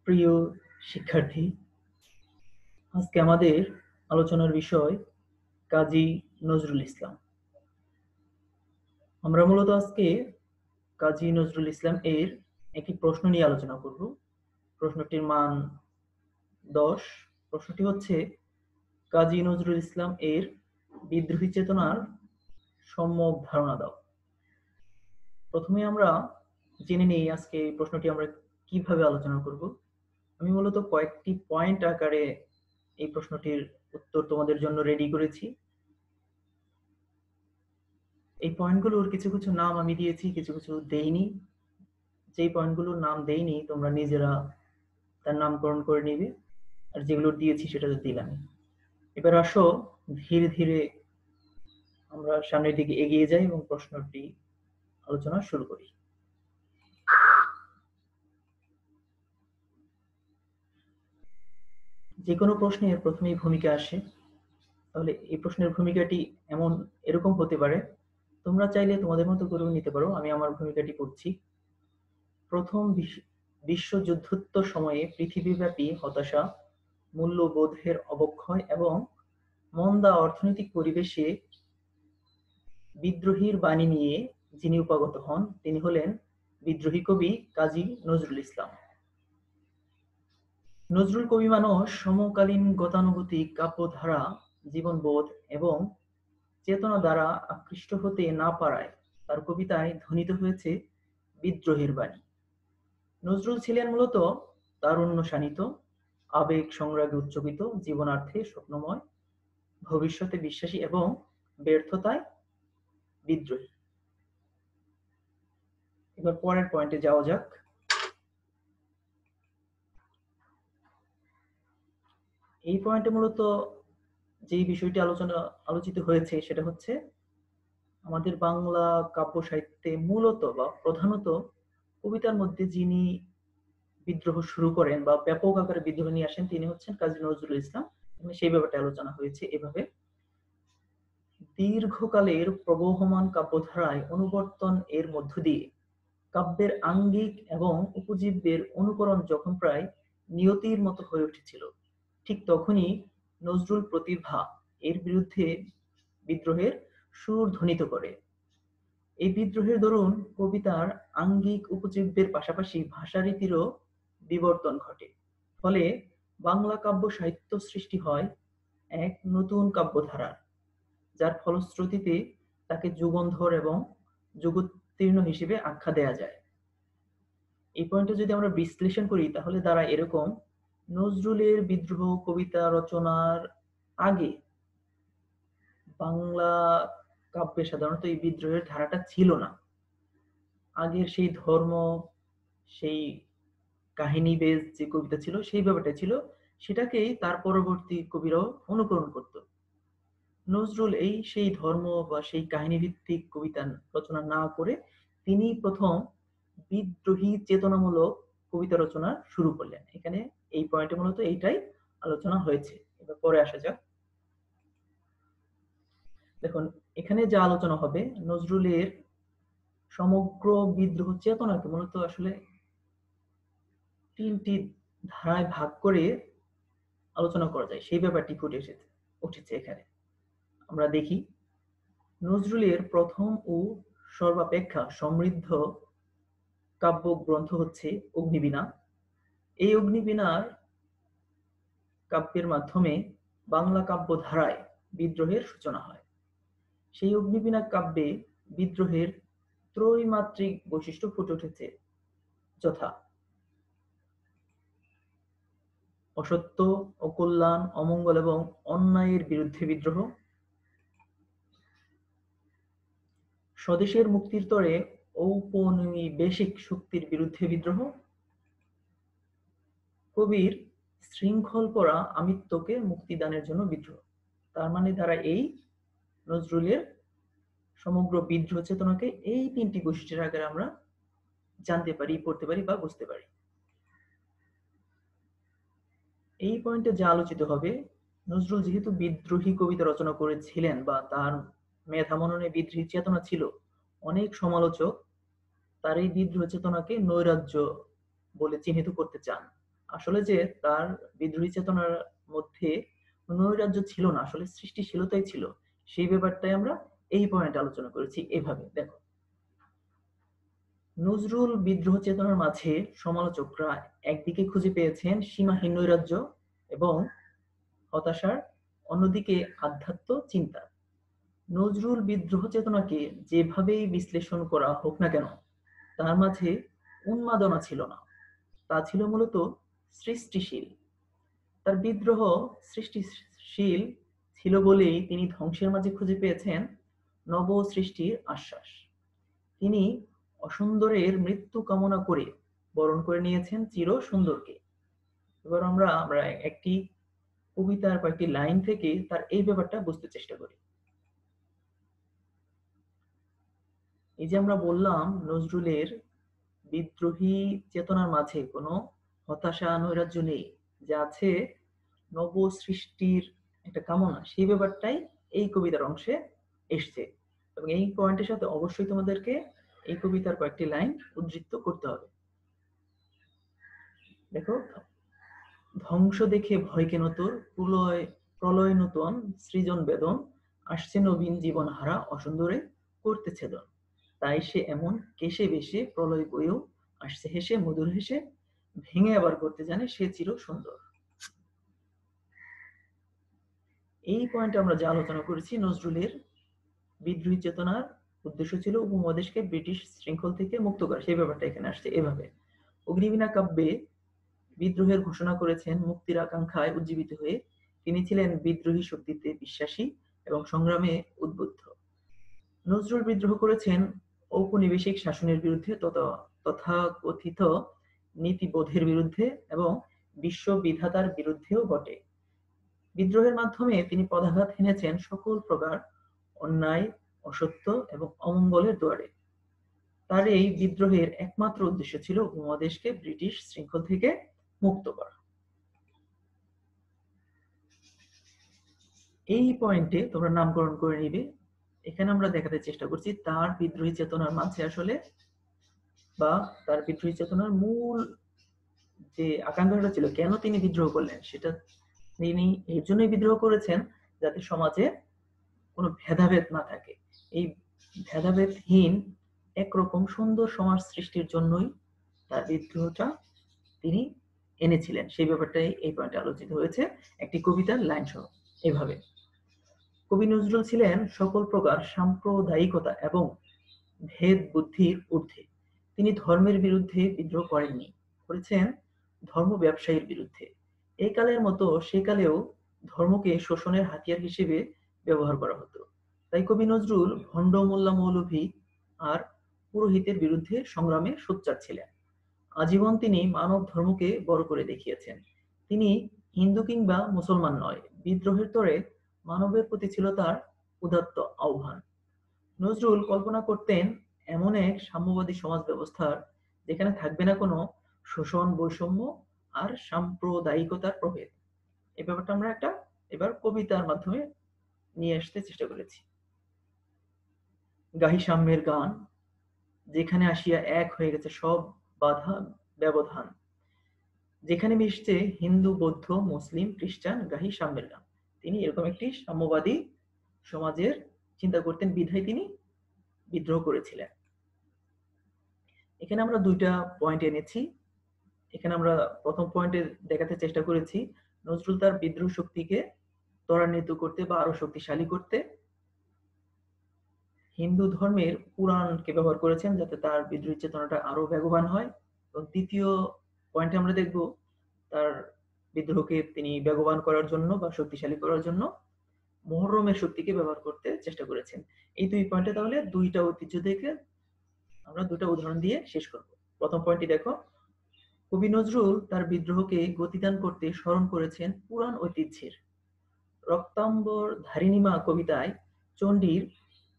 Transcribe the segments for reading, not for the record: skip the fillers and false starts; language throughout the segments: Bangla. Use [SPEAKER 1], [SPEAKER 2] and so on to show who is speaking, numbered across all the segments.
[SPEAKER 1] প্রিয় শিক্ষার্থী, আজকে আমাদের আলোচনার বিষয় কাজী নজরুল ইসলাম। আমরা মূলত আজকে কাজী নজরুল ইসলাম এর একটি প্রশ্ন নিয়ে আলোচনা করব। প্রশ্নটির মান 10। প্রশ্নটি হচ্ছে, কাজী নজরুল ইসলাম এর বিদ্রোহী চেতনার সম্যক ধারণা দাও। প্রথমে আমরা জেনে নেই আজকে এই প্রশ্নটি আমরা কিভাবে আলোচনা করব। আমি মূলত কয়েকটি পয়েন্ট আকারে এই প্রশ্নটির উত্তর তোমাদের জন্য রেডি করেছি। এই পয়েন্টগুলোর কিছু কিছু নাম আমি দিয়েছি, কিছু কিছু দেইনি। যেই পয়েন্টগুলোর নাম দেইনি তোমরা নিজেরা তার নামকরণ করে নিবে, আর যেগুলো দিয়েছি সেটা তো দিলাম। এবার আসো ধীরে ধীরে আমরা সামনের দিকে এগিয়ে যাই এবং প্রশ্নটি আলোচনা শুরু করি। যে কোনো প্রশ্নের প্রথমেই ভূমিকা আসে। তাহলে এই প্রশ্নের ভূমিকাটি এরকম হতে পারে, তোমরা চাইলে তোমাদের মতো করেও নিতে পারো। আমি আমার ভূমিকাটি পড়ছি। প্রথম বিশ্বযুদ্ধোত্তর সময়ে পৃথিবীব্যাপী হতাশা, মূল্যবোধের অবক্ষয় এবং মন্দা অর্থনৈতিক পরিবেশে বিদ্রোহীর বাণী নিয়ে যিনি উপাগত হন তিনি হলেন বিদ্রোহী কবি কাজী নজরুল ইসলাম। নজরুল কবি মানুষ সমকালীন গতানুগতিক কাব্যধারা, জীবনবোধ এবং চেতনা দ্বারা আকৃষ্ট হতে না পারায় তার কবিতায় ধ্বনিত হয়েছে বিদ্রোহের বাণী। নজরুল ছিলেন মূলত তারুণ্য শানিত, আবেগ সংগ্রামে উচ্চকিত, জীবনার্থে স্বপ্নময়, ভবিষ্যতে বিশ্বাসী এবং ব্যর্থতায় বিদ্রোহী। এবার পরের পয়েন্টে যাওয়া যাক। এই পয়েন্টে মূলত যেই বিষয়টি আলোচিত হয়েছে সেটা হচ্ছে আমাদের বাংলা কাব্য সাহিত্যে মূলত বা প্রধানত কবিতার মধ্যে যিনি বিদ্রোহ শুরু করেন বা ব্যাপক আকারে বিদ্রোহ নিয়ে আসেন তিনি হচ্ছেন কাজী নজরুল ইসলাম। সেই ব্যাপারটা আলোচনা হয়েছে এভাবে: দীর্ঘকালের প্রবহমান কাব্যধারায় অনুবর্তন এর মধ্য দিয়ে কাব্যের আঙ্গিক এবং উপজীব্যের অনুকরণ যখন প্রায় নিয়তির মতো হয়ে উঠেছিল, ঠিক তখনই নজরুল প্রতিভা এর বিরুদ্ধে বিদ্রোহের সুর ধ্বনিত করে। এই বিদ্রোহের দরুন কবিতার আঙ্গিক উপজীব্যের পাশাপাশি ভাষারীতিরও বিবর্তন ঘটে। ফলে বাংলা কাব্য সাহিত্য সৃষ্টি হয় এক নতুন কাব্যধারার, যার ফলশ্রুতিতে তাকে যুগন্ধর এবং যুগোত্তীর্ণ হিসেবে আখ্যা দেয়া যায়। এই পয়েন্টে যদি আমরা বিশ্লেষণ করি তাহলে দাঁড়ায় এরকম: নজরুলের বিদ্রোহ কবিতা রচনার আগে বাংলা কাব্যে সাধারণত এই বিদ্রোহের ধারাটা ছিল না। আগের সেই ধর্ম, সেই কাহিনী বেজ যে কবিতা ছিল সেই ব্যাপারটা ছিল, সেটাকেই তার পরবর্তী কবিরাও অনুকরণ করত। নজরুল সেই ধর্ম বা সেই কাহিনী ভিত্তিক কবিতা রচনা না করে তিনি প্রথম বিদ্রোহী চেতনামূলক কবিতা রচনা শুরু করলেন। এখানে এই পয়েন্টে মূলত এইটাই আলোচনা হয়েছে। এবার পরে আসা যাক। দেখুন, এখানে যা আলোচনা হবে নজরুলের সমগ্র বিদ্রোহ চেতনাকে মূলত আসলে তিনটি ধারায় ভাগ করে আলোচনা করা যায়, সেই ব্যাপারটি ফুটে উঠেছে এখানে। আমরা দেখি, নজরুলের প্রথম ও সর্বাপেক্ষা সমৃদ্ধ কাব্য গ্রন্থ হচ্ছে অগ্নিবীণা। এই অগ্নিবীণার কাব্যের মাধ্যমে বাংলা কাব্য ধারায় বিদ্রোহের সূচনা হয়। সেই অগ্নিবীণা কাব্যে বিদ্রোহের ত্রৈমাত্রিক বৈশিষ্ট্য ফুটে উঠেছে, যথা অসত্য, অকল্যাণ, অমঙ্গল এবং অন্যায়ের বিরুদ্ধে বিদ্রোহ, স্বদেশের মুক্তির তরে ঔপনিবেশিক শক্তির বিরুদ্ধে বিদ্রোহ, কবির শৃঙ্খলপরা আমিত্বকে মুক্তিদানের জন্য বিদ্রোহ। তার মানে দ্বারা এই নজরুলের সমগ্র বিদ্রোহ চেতনাকে এই তিনটি বৈশিষ্ট্যের আকারে আমরা জানতে পারি, পড়তে পারি বা বুঝতে পারি। এই পয়েন্টে যা আলোচিত হবে, নজরুল যেহেতু বিদ্রোহী কবিতা রচনা করেছিলেন বা তার মেধা মননে বিদ্রোহী চেতনা ছিল, অনেক সমালোচক তার এই বিদ্রোহ চেতনাকে নৈরাজ্য বলে চিহ্নিত করতে চান। আসলে যে তার বিদ্রোহী চেতনার মধ্যে নৈরাজ্য ছিল না, আসলে সৃষ্টিশীলতাই ছিল, সেই ব্যাপারটাই আমরা এই পয়েন্টে আলোচনা করেছি। এভাবে দেখো, নজরুল বিদ্রোহ চেতনার মাঝে সমালোচকরা একদিকে খুঁজে পেয়েছেন সীমাহীন নৈরাজ্য এবং হতাশার, অন্যদিকে আধ্যাত্ম চিন্তা। নজরুল বিদ্রোহ চেতনাকে যেভাবেই বিশ্লেষণ করা হোক না কেন, তার মাঝে উন্মাদনা ছিল না, তা ছিল মূলত সৃষ্টিশীল। তার বিদ্রোহ সৃষ্টিশীল ছিল বলেই তিনি ধ্বংসের মাঝে খুঁজে পেয়েছেন নব সৃষ্টির আশ্বাস। তিনি অসুন্দরের মৃত্যু কামনা করে বরণ করে নিয়েছেন চির সুন্দরকে। এবার আমরা আমরা একটি কবিতার কয়েকটি লাইন থেকে তার এই ব্যাপারটা বুঝতে চেষ্টা করি। এই যে আমরা বললাম নজরুলের বিদ্রোহী চেতনার মাঝে কোনো হতাশা নৈরাজ্য নেই, যা আছে নব সৃষ্টির একটা কামনা, সেই ব্যাপারটাই এই কবিতার অংশে এসছে। এবং এই পয়েন্টের সাথে অবশ্যই তোমাদেরকে এই কবিতার কয়েকটি লাইন উদ্ধৃত করতে হবে। দেখো, ধ্বংস দেখে ভয় কেন তোর, প্রলয় প্রলয় নূতন সৃজন বেদন, আসছে নবীন জীবন হারা অসুন্দরে করতে ছেদন। তাই সে এমন কেশে বেশে প্রলয় বয়েও আসছে হেসে মধুর হেসে, ভেঙে আবার করতে জানে সে চির সুন্দর। এই পয়েন্টে আমরা যা আলোচনা করেছি, নজরুলের বিদ্রোহী চেতনার উদ্দেশ্য ছিল উপমহাদেশকে ব্রিটিশ শৃঙ্খল থেকে মুক্ত করা, সেই ব্যাপারটা এখানে আসছে এভাবে। অগ্নিবীণা কাব্যে বিদ্রোহের ঘোষণা করেছেন মুক্তির আকাঙ্ক্ষায় উজ্জীবিত হয়ে। তিনি ছিলেন বিদ্রোহী শক্তিতে বিশ্বাসী এবং সংগ্রামে উদ্বুদ্ধ। নজরুল বিদ্রোহ করেছেন ঔপনিবেশিক শাসনের বিরুদ্ধে, তথাকথিত নীতিবোধের বিরুদ্ধে এবং বিশ্ববিধাতার বিরুদ্ধেও বটে। বিদ্রোহের মাধ্যমে তিনি পদাঘাত হেনেছেন সকল প্রকার অন্যায়, অসত্য এবং অমঙ্গলের দুয়ারে। তার এই বিদ্রোহের একমাত্র উদ্দেশ্য ছিল উপমহাদেশকে ব্রিটিশ শৃঙ্খল থেকে মুক্ত করা। এই পয়েন্টে তোমরা নামকরণ করে নিবে। এখানে আমরা দেখাতে চেষ্টা করছি তার বিদ্রোহী চেতনার মাঝে আসলে, বা তার বিদ্রোহী চেতনার মূল যে আকাঙ্ক্ষাটা ছিল, কেন তিনি বিদ্রোহ করলেন, সেটা তিনি এর জন্যই বিদ্রোহ করেছেন যাতে সমাজে কোনো ভেদাভেদ না থাকে। এই ভেদাভেদহীন একরকম সুন্দর সমাজ সৃষ্টির জন্যই তার বিদ্রোহটা তিনি এনেছিলেন, সেই ব্যাপারটাই এই পয়েন্টে আলোচিত হয়েছে একটি কবিতার লাইন সহ। এভাবে কবি নজরুল ছিলেন সকল প্রকার সাম্প্রদায়িকতা এবং ভেদ বুদ্ধির ঊর্ধ্বে। তিনি ধর্মের বিরুদ্ধে বিদ্রোহ করেননি, করেছেন ধর্ম ব্যবসায়ীর বিরুদ্ধে। এই কালের মতো সে কালেও ধর্মকে শোষণের হাতিয়ার হিসেবে ব্যবহার করা হতো। তাই কবি নজরুল ভণ্ড মোল্লা মৌলভী আর পুরোহিতের বিরুদ্ধে সংগ্রামে সোচ্চার ছিলেন। আজীবন তিনি মানব ধর্মকে বড় করে দেখিয়েছেন। তিনি হিন্দু কিংবা মুসলমান নয়, বিদ্রোহের তরে মানবের প্রতি ছিল তার উদাত্ত আহ্বান। নজরুল কল্পনা করতেন এমন এক সাম্যবাদী সমাজ ব্যবস্থার যেখানে থাকবে না কোনো শোষণ, বৈষম্য আর সাম্প্রদায়িকতার প্রভেদ। এই ব্যাপারটা আমরা একটা এবার কবিতার মাধ্যমে নিয়ে আসতে চেষ্টা করেছি। গাহি সাম্যের গান, যেখানে আসিয়া এক হয়ে গেছে সব বাধা ব্যবধান, যেখানে মিশছে হিন্দু, বৌদ্ধ, মুসলিম, খ্রিস্টান, গাহি সাম্যের গান। তিনি এরকম একটি সাম্যবাদী সমাজের চিন্তা করতেন, বিধায় তিনি বিদ্রোহ করেছিলেন। এখানে আমরা দুইটা পয়েন্ট এনেছি। এখানে আমরা প্রথম পয়েন্টে দেখাতে চেষ্টা করেছি নজরুল তার বিদ্রোহ শক্তিকে ত্বরান্বিত করতে বা আরো শক্তিশালী করতে হিন্দু ধর্মের পুরাণকে ব্যবহার করেছেন যাতে তার বিদ্রোহী চেতনাটা আরো বেগবান হয়। এবং দ্বিতীয় পয়েন্টে আমরা দেখব তার বিদ্রোহকে তিনি বেগবান করার জন্য বা শক্তিশালী করার জন্য মুহররমের শক্তিকে ব্যবহার করতে চেষ্টা করেছেন। এই দুই পয়েন্টে তাহলে দুইটা ঐতিহ্য থেকে আমরা দুটো উদাহরণ দিয়ে শেষ করব। প্রথম পয়েন্টটি দেখো, কবি নজরুল তার বিদ্রোহকে গতিদান করতে স্মরণ করেছেন পুরাণ ঐতিহ্যের। রক্তাম্বর ধারিণীমা কবিতায় চণ্ডীর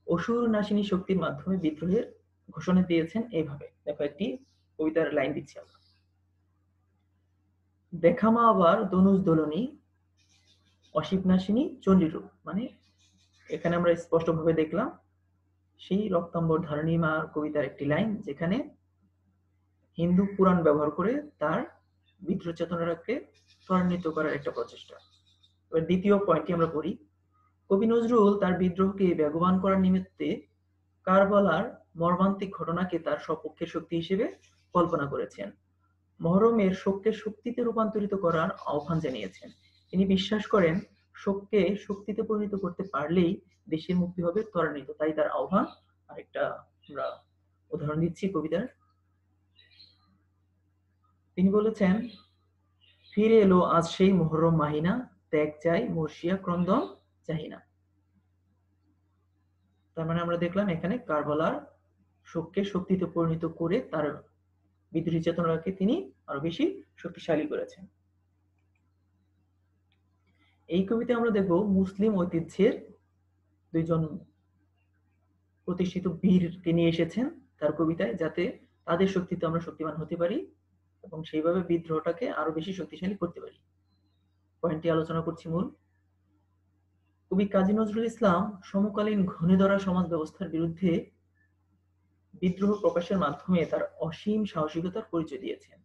[SPEAKER 1] অসুর নাশিনী শক্তির মাধ্যমে বিদ্রোহের ঘোষণা দিয়েছেন এইভাবে। দেখো, একটি কবিতার লাইন দিচ্ছি আমরা। দেখামা আবার দনুজ দোলনী, অসিত নাশিনী চণ্ডীরূপ। মানে এখানে আমরা স্পষ্টভাবে দেখলাম সেই রক্তাম্বর ধারিণীমা কবিতার একটি লাইন, যেখানে হিন্দু পুরাণ ব্যবহার করে তার বিদ্রোহ চেতনাকে ত্বরান্বিত করার একটা প্রচেষ্টা। এবার দ্বিতীয় পয়েন্টটি আমরা পড়ি। কবি নজরুল তার বিদ্রোহকে বেগবান করার নিমিত্তে কারবালার মর্মান্তিক ঘটনাকে তার সপক্ষের শক্তি হিসেবে কল্পনা করেছেন। মহরমের শোককে শক্তিতে রূপান্তরিত করার আহ্বান জানিয়েছেন। তিনি বিশ্বাস করেন শোককে শক্তিতে পরিণত করতে পারলেই দেশের মুক্তি হবে ত্বরান্বিত। তাই তার আহ্বান। আরেকটা আমরা উদাহরণ দিচ্ছি কবিতার। তিনি বলেছেন, ফিরে এলো আজ সেই মহরম মাহিনা, ত্যাগ চাই মর্ষিয়া ক্রন্দন চাহিনা। তার মানে আমরা দেখলাম এখানে কারবালার শোককে শক্তিতে পরিণত করে তার বিদ্রোহী চেতনাকে তিনি আরো বেশি শক্তিশালী করেছেন। এই কবিতায় আমরা দেখব মুসলিম ঐতিহ্যের দুইজন প্রতিষ্ঠিত বীরকে নিয়ে এসেছেন তার কবিতায়, যাতে তাদের শক্তিতে আমরা শক্তিমান হতে পারি এবং সেইভাবে বিদ্রোহটাকে আরো বেশি শক্তিশালী করতে পারি। পয়েন্টটি আলোচনা করছি মূল। কবি কাজী নজরুল ইসলাম সমকালীন ঘূর্ণিধরা সমাজ ব্যবস্থার বিরুদ্ধে বিদ্রোহ প্রকাশের মাধ্যমে তার অসীম সাহসিকতার পরিচয় দিয়েছেন।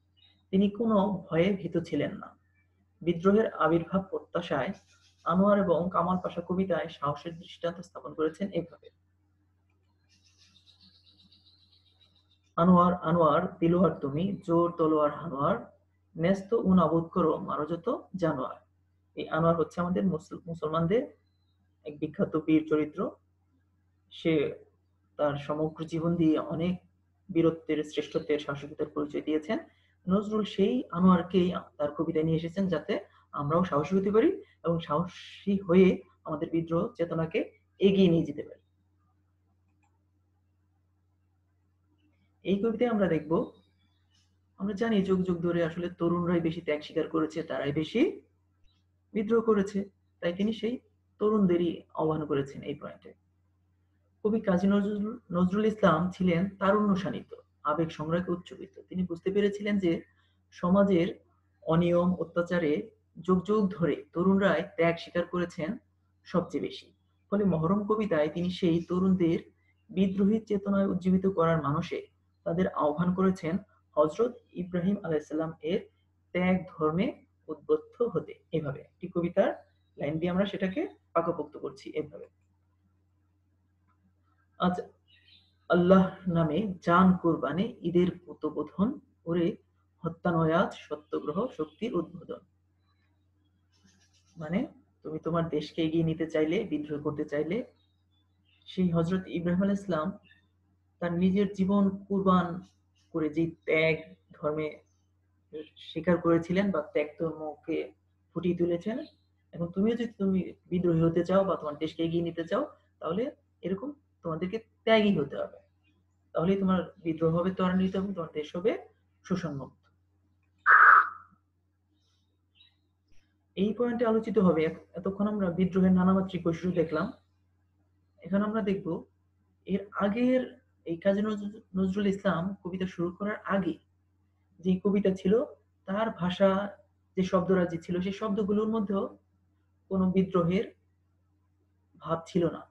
[SPEAKER 1] তিনি কোনো ভয়ে ভীত ছিলেন না। বিদ্রোহের আবির্ভাব প্রত্যাশায় আনোয়ার এবং কামাল পাশা কবিতায় সাহসের দৃষ্টান্ত স্থাপন করেছেন এভাবে। আনোয়ার আনোয়ার তিলোয়ার তুমি, জোর তলোয়ার হানোয়ার, ন্যস্ত ও নাবুদ করো মারো যত জানোয়ার। এই আনোয়ার হচ্ছে আমাদের মুসলমানদের এক বিখ্যাত বীর চরিত্র। সে তার সমগ্র জীবন দিয়ে অনেক বীরত্বের, শ্রেষ্ঠত্বের, সাহসিকতার পরিচয় দিয়েছেন। নজরুল সেই আনোয়ারকেই তার কবিতায় নিয়ে এসেছেন, যাতে আমরাও সাহসী হতে পারি এবং সাহসী হয়ে আমাদের বিদ্রোহ চেতনাকে এগিয়ে নিয়ে যেতে পারি। এই কবিতায় আমরা দেখব, আমরা জানি যুগ যুগ ধরে আসলে তরুণরাই বেশি ত্যাগ স্বীকার করেছে, তারাই বেশি বিদ্রোহ করেছে। তাই তিনি সেই তরুণদেরই আহ্বান করেছেন এই পয়েন্টে। কবি কাজী নজরুল ইসলাম ছিলেন তারুণ্য সান্নিধ্য, আবেগ সংগ্রাহকে উচ্চবিত্ত। তিনি বুঝতে পেরেছিলেন যে সমাজের অনিয়ম, অত্যাচারে যুগ যুগ ধরে তরুণরাই ত্যাগ স্বীকার করেছেন সবচেয়ে বেশি। ফলে মহরম কবিতায় তিনি সেই তরুণদের বিদ্রোহী চেতনায় উজ্জীবিত করার মানসে তাদের আহ্বান করেছেন হযরত ইব্রাহিম আলাইহিসসালাম এর ত্যাগ ধর্মে উদ্বুদ্ধ হতে। এভাবে একটি কবিতার লাইন দিয়ে আমরা সেটাকে পাকাপোক্ত করছি এভাবে। আজ আল্লাহ নামে জান কুরবানে, ঈদের পুতবোধন, ওরে হত্যা নয় আজ সত্যগ্রহ শক্তির উদ্বোধন। মানে তুমি তোমার দেশকে এগিয়ে নিতে চাইলে, বিদ্রোহ করতে চাইলে, সেই হযরত ইব্রাহিম আলাইহিস সালাম তার নিজের জীবন কুরবান করে যে ত্যাগ ধর্মে স্বীকার করেছিলেন বা ত্যাগ ধর্মকে ফুটিয়ে তুলেছেন, এবং তুমিও যদি তুমি বিদ্রোহী হতে চাও বা তোমার দেশকে এগিয়ে নিতে চাও, তাহলে এরকম তোমাদেরকে ত্যাগী হতে হবে। তাহলেই তোমার বিদ্রোহ হবে ত্বরান্বিত এবং তোমার দেশ হবে শোষণমুক্ত। এই পয়েন্টে আলোচিত হবে। এতক্ষণ আমরা বিদ্রোহের নানামাত্রিক বৈশিষ্ট্য দেখলাম। এখন আমরা দেখব এর আগের এই কাজী নজরুল ইসলাম কবিতা শুরু করার আগে যে কবিতা ছিল, তার ভাষা যে শব্দরাজি ছিল, সেই শব্দগুলোর মধ্যেও কোনো বিদ্রোহের ভাব ছিল না।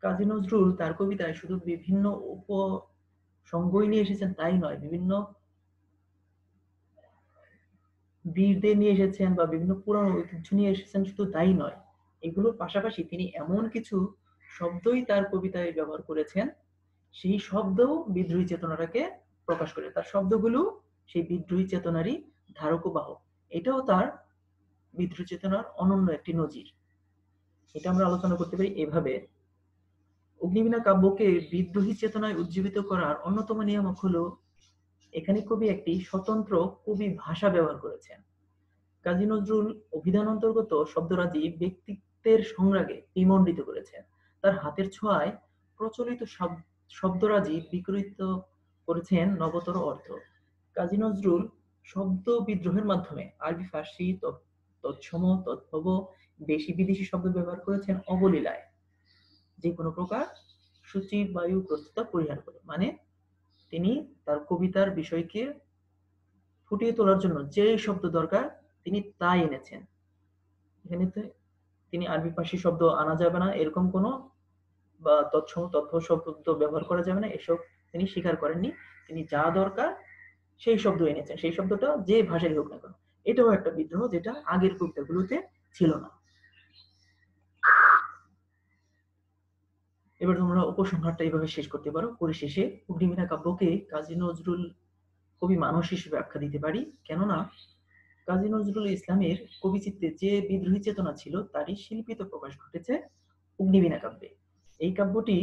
[SPEAKER 1] কাজী নজরুল তার কবিতায় শুধু বিভিন্ন উপসংগই নিয়ে এসেছেন তাই নয়, বিভিন্ন বীরদের নিয়ে এসেছেন বা বিভিন্ন পুরানো ঐতিহ্য নিয়ে এসেছেন শুধু তাই নয়, এগুলোর পাশাপাশি তিনি এমন কিছু শব্দই তার কবিতায় ব্যবহার করেছেন, সেই শব্দ বিদ্রোহী চেতনাটাকে প্রকাশ করে। তার শব্দগুলো সেই বিদ্রোহী চেতনারই ধারক ও বাহক। এটাও তার বিদ্রোহী চেতনার অনন্য একটি নজির। এটা আমরা আলোচনা করতে পারি এভাবে। অগ্নিবীণা কাব্যকে বিদ্রোহী চেতনায় উজ্জীবিত করার অন্যতম নিয়ামক হলো, এখানে কবি একটি স্বতন্ত্র কবি ভাষা ব্যবহার করেছেন। কাজী নজরুল অভিধান অন্তর্গত শব্দরাজি ব্যক্তিত্বের সংরাগে বিমণ্ডিত করেছেন। তার হাতের ছোঁয়ায় প্রচলিত শব্দরাজি বিকৃত করেছেন নবতর অর্থ। কাজী নজরুল শব্দ বিদ্রোহের মাধ্যমে আরবি, ফার্সি, তৎসম, তদ্ভব, দেশি বিদেশি শব্দ ব্যবহার করেছেন অবলীলায়, যে কোনো প্রকার সূচি বায়ু প্রস্তুতা পরিহার করে। মানে তিনি তার কবিতার বিষয়কে ফুটিয়ে তোলার জন্য যে শব্দ দরকার তিনি তাই এনেছেন। এখানে তিনি আরবি ফার্সি শব্দ আনা যাবে না, এরকম কোনো বা তৎসম তথ্য শব্দ ব্যবহার করা যাবে না, এসব তিনি স্বীকার করেননি। তিনি যা দরকার সেই শব্দ এনেছেন, সেই শব্দটা যে ভাষায় হোক না কেন। এটাও একটা বিদ্রোহ, যেটা আগের কবিতাগুলোতে ছিল না। এবার তোমরা উপসংহারটা এইভাবে শেষ করতে পারো। পরিশেষে অগ্নিবীণা কাব্যকে কাজী নজরুল কবি মানুষ হিসেবে আখ্যা দিতে পারি, কেননা কাজী নজরুল ইসলামের কবিচিত্রে যে বিদ্রোহী চেতনা ছিল তারই শিল্পিত প্রকাশ ঘটেছে অগ্নিবীণা কাব্যে। এই কাব্যটি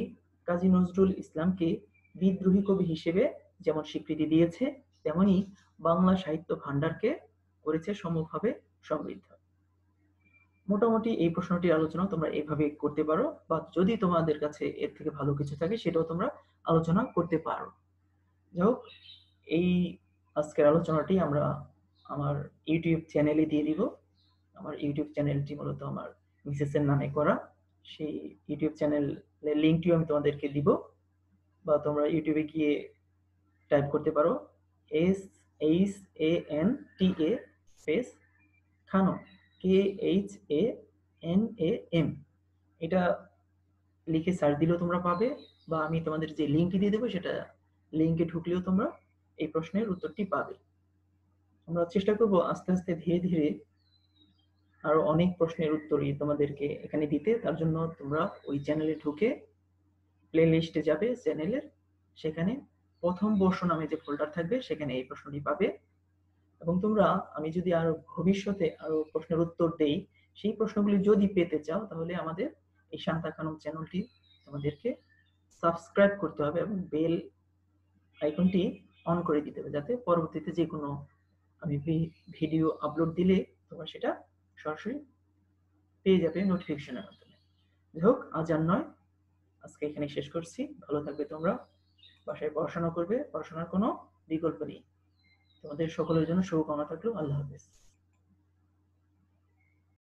[SPEAKER 1] কাজী নজরুল ইসলামকে বিদ্রোহী কবি হিসেবে যেমন স্বীকৃতি দিয়েছে, তেমনি বাংলা সাহিত্য ভান্ডারকে করেছে সমভাবে সমৃদ্ধ। মোটামুটি এই প্রশ্নটির আলোচনা তোমরা এইভাবে করতে পারো, বা যদি তোমাদের কাছে এর থেকে ভালো কিছু থাকে সেটাও তোমরা আলোচনা করতে পারো। যাই হোক, এই আজকের আলোচনাটি আমরা আমার ইউটিউব চ্যানেলে দিয়ে দিব। আমার ইউটিউব চ্যানেলটি মূলত আমার মিসেসের নামে করা। সেই ইউটিউব চ্যানেলের লিঙ্কটিও আমি তোমাদেরকে দিব, বা তোমরা ইউটিউবে গিয়ে টাইপ করতে পারো SHANTA স্পেস খানম, KHANAM, এটা লিখে সার্চ দিলেও তোমরা পাবে, বা আমি তোমাদের যে লিঙ্কটি দিয়ে দেবো সেটা লিঙ্কে ঢুকলেও তোমরা এই প্রশ্নের উত্তরটি পাবে। আমরা চেষ্টা করব আস্তে আস্তে ধীরে ধীরে আরো অনেক প্রশ্নের উত্তরই তোমাদেরকে এখানে দিতে। তার জন্য তোমরা ওই চ্যানেলে ঢুকে প্লে লিস্টে যাবে চ্যানেলের, সেখানে প্রথম বর্ষ নামে যে ফোল্ডার থাকবে সেখানে এই প্রশ্নটি পাবে। এবং তোমরা, আমি যদি আরো ভবিষ্যতে আরো প্রশ্নের উত্তর দেই, সেই প্রশ্নগুলি যদি পেতে চাও তাহলে আমাদের এই শান্তা খানম চ্যানেলটি তোমাদেরকে সাবস্ক্রাইব করতে হবে এবং বেল আইকনটি অন করে দিতে হবে, যাতে পরবর্তীতে যে কোনো আমি ভিডিও আপলোড দিলে তোমরা সেটা সরাসরি পেয়ে যাবে নোটিফিকেশনের মাধ্যমে। যাই হোক, আজ আর নয়, আজকে এখানে শেষ করছি। ভালো থাকবে তোমরা, বাসায় পড়াশোনা করবে, পড়াশোনার কোনো বিকল্প নেই। তোমাদের সকলের জন্য শুভকামনা থাকলো। আল্লাহ হাফেজ।